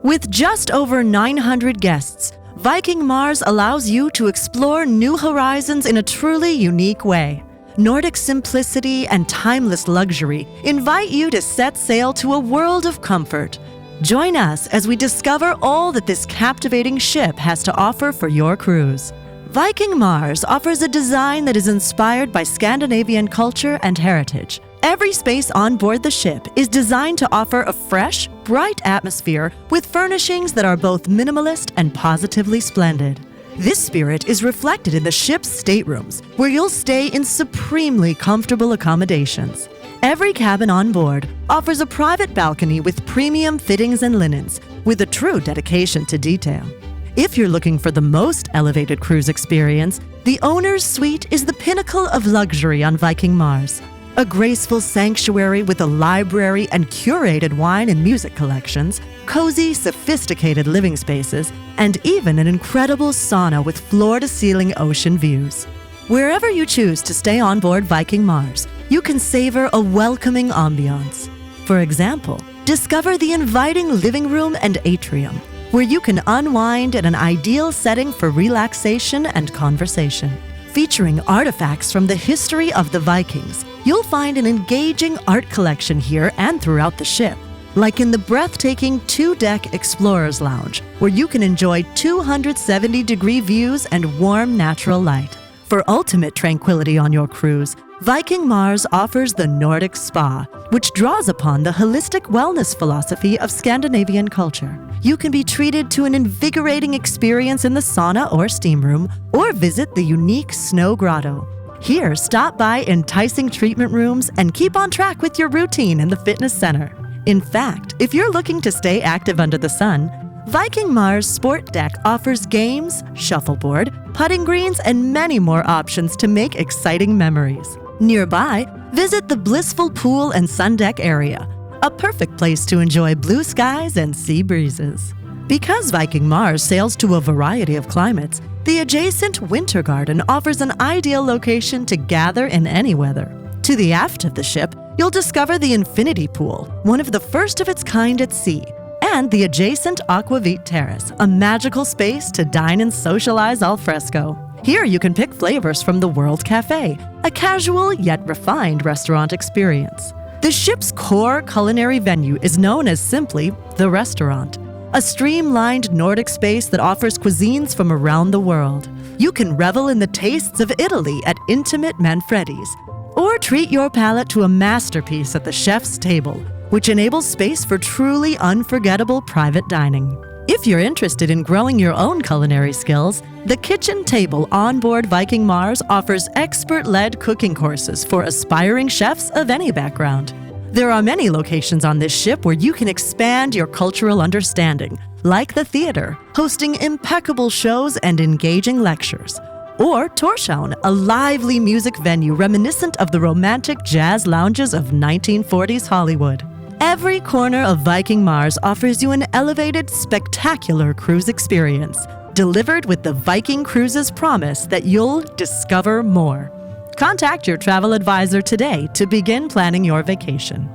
With just over 900 guests, Viking Mars allows you to explore new horizons in a truly unique way. Nordic simplicity and timeless luxury invite you to set sail to a world of comfort. Join us as we discover all that this captivating ship has to offer for your cruise. Viking Mars offers a design that is inspired by Scandinavian culture and heritage. Every space on board the ship is designed to offer a fresh, bright atmosphere with furnishings that are both minimalist and positively splendid. This spirit is reflected in the ship's staterooms, where you'll stay in supremely comfortable accommodations. Every cabin on board offers a private balcony with premium fittings and linens, with a true dedication to detail. If you're looking for the most elevated cruise experience, the owner's suite is the pinnacle of luxury on Viking Mars. A graceful sanctuary with a library and curated wine and music collections, cozy, sophisticated living spaces, and even an incredible sauna with floor-to-ceiling ocean views. Wherever you choose to stay on board Viking Mars, you can savor a welcoming ambiance. For example, discover the inviting living room and atrium, where you can unwind in an ideal setting for relaxation and conversation. Featuring artifacts from the history of the Vikings, you'll find an engaging art collection here and throughout the ship, like in the breathtaking 2-deck Explorer's Lounge, where you can enjoy 270-degree views and warm natural light. For ultimate tranquility on your cruise, Viking Mars offers the Nordic Spa, which draws upon the holistic wellness philosophy of Scandinavian culture. You can be treated to an invigorating experience in the sauna or steam room, or visit the unique Snow Grotto. Here, stop by enticing treatment rooms and keep on track with your routine in the fitness center. In fact, if you're looking to stay active under the sun, Viking Mars Sport Deck offers games, shuffleboard, putting greens, and many more options to make exciting memories. Nearby, visit the blissful pool and sun deck area, a perfect place to enjoy blue skies and sea breezes. Because Viking Mars sails to a variety of climates, the adjacent Winter Garden offers an ideal location to gather in any weather. To the aft of the ship, you'll discover the Infinity Pool, one of the first of its kind at sea, and the adjacent Aquavit Terrace, a magical space to dine and socialize al fresco. Here you can pick flavors from the World Cafe, a casual yet refined restaurant experience. The ship's core culinary venue is known as simply the restaurant, a streamlined Nordic space that offers cuisines from around the world. You can revel in the tastes of Italy at intimate Manfredi's, or treat your palate to a masterpiece at the chef's table, which enables space for truly unforgettable private dining. If you're interested in growing your own culinary skills, the Kitchen Table on board Viking Mars offers expert-led cooking courses for aspiring chefs of any background. There are many locations on this ship where you can expand your cultural understanding, like the theater, hosting impeccable shows and engaging lectures, or Torshavn, a lively music venue reminiscent of the romantic jazz lounges of 1940s Hollywood. Every corner of Viking Mars offers you an elevated, spectacular cruise experience, delivered with the Viking Cruises promise that you'll discover more. Contact your travel advisor today to begin planning your vacation.